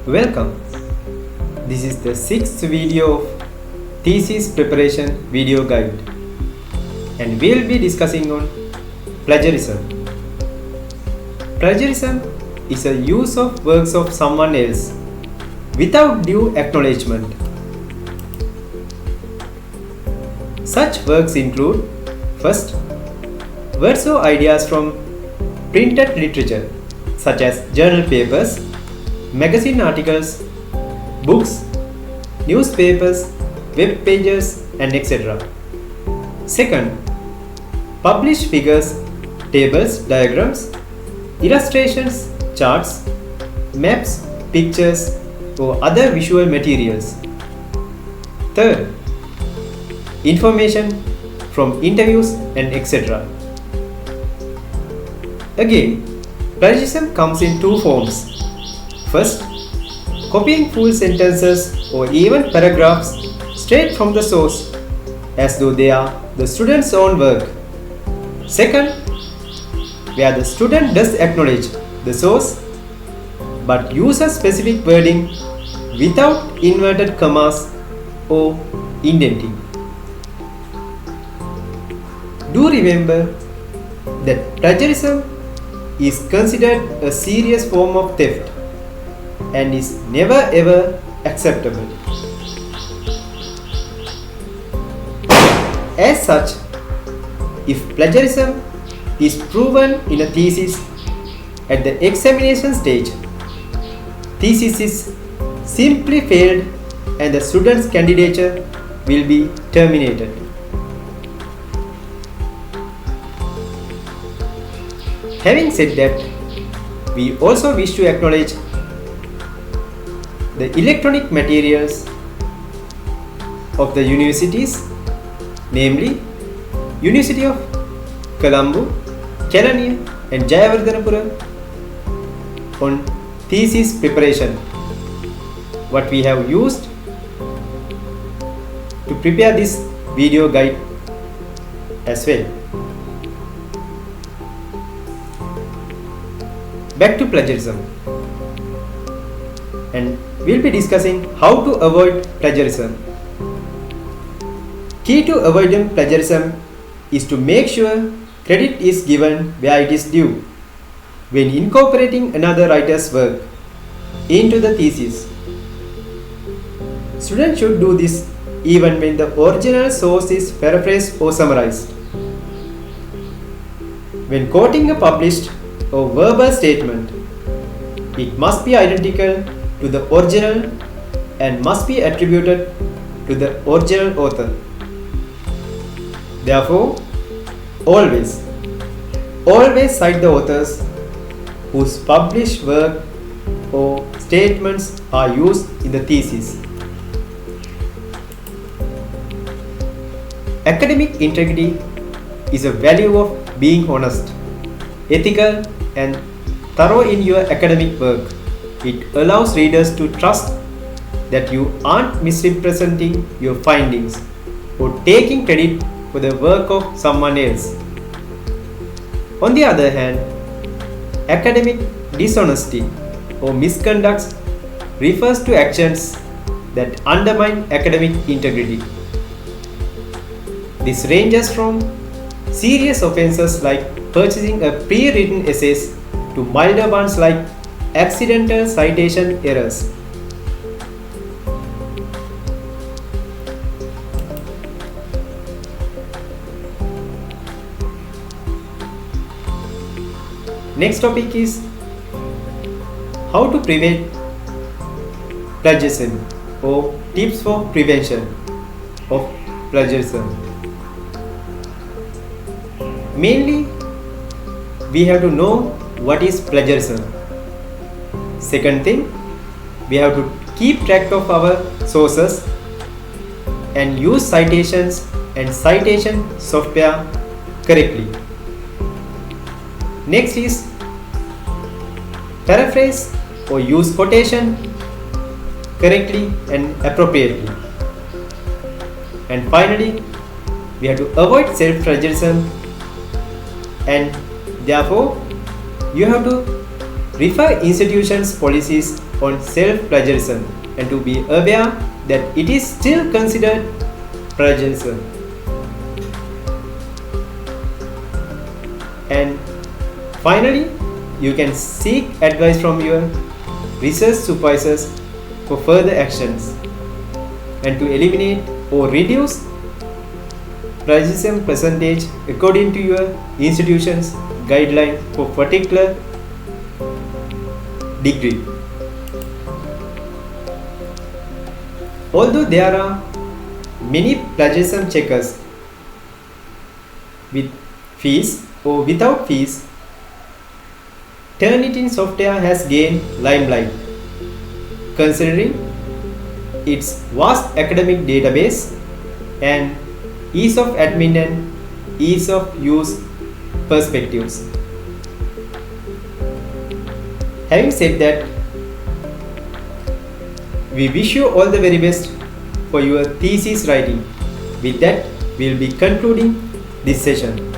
Welcome. This is the sixth video of Thesis Preparation video guide, and we'll be discussing on plagiarism. Plagiarism is a use of works of someone else without due acknowledgement. Such works include: first, words or ideas from printed literature such as journal papers, magazine articles, books, newspapers, web pages, and etc. Second, published figures, tables, diagrams, illustrations, charts, maps, pictures, or other visual materials. Third, information from interviews and etc. Again, plagiarism comes in two forms. First, copying full sentences or even paragraphs straight from the source as though they are the student's own work. Second, where the student does acknowledge the source but uses specific wording without inverted commas or indenting. Do remember that plagiarism is considered a serious form of theft and is never ever acceptable. As such, if plagiarism is proven in a thesis at the examination stage, thesis is simply failed and the student's candidature will be terminated. Having said that, we also wish to acknowledge the electronic materials of the universities, namely University of Colombo, Kelaniya and Jayawardhanapura, on thesis preparation, what we have used to prepare this video guide as well. Back to plagiarism, and we'll be discussing how to avoid plagiarism. Key to avoiding plagiarism is to make sure credit is given where it is due when incorporating another writer's work into the thesis. Students should do this even when the original source is paraphrased or summarized. When quoting a published or verbal statement, it must be identical to the original and must be attributed to the original author. Therefore, always cite the authors whose published work or statements are used in the thesis. Academic integrity is a value of being honest, ethical, and thorough in your academic work. It allows readers to trust that you aren't misrepresenting your findings or taking credit for the work of someone else. On the other hand, academic dishonesty or misconduct refers to actions that undermine academic integrity. This ranges from serious offenses like purchasing a pre-written essays to milder ones like accidental citation errors. Next topic is how to prevent plagiarism or tips for prevention of plagiarism. Mainly, we have to know what is plagiarism. Second thing, we have to keep track of our sources and use citations and citation software correctly. Next is paraphrase or use quotation correctly and appropriately. And finally, we have to avoid self-plagiarism, and therefore you have to refer institutions' policies on self-plagiarism and to be aware that it is still considered plagiarism. And finally, you can seek advice from your research supervisors for further actions and to eliminate or reduce plagiarism percentage according to your institution's guideline for particular degree. Although there are many plagiarism checkers with fees or without fees, Turnitin software has gained limelight considering its vast academic database and ease of admin and ease of use perspectives. Having said that, we wish you all the very best for your thesis writing. With that, we will be concluding this session.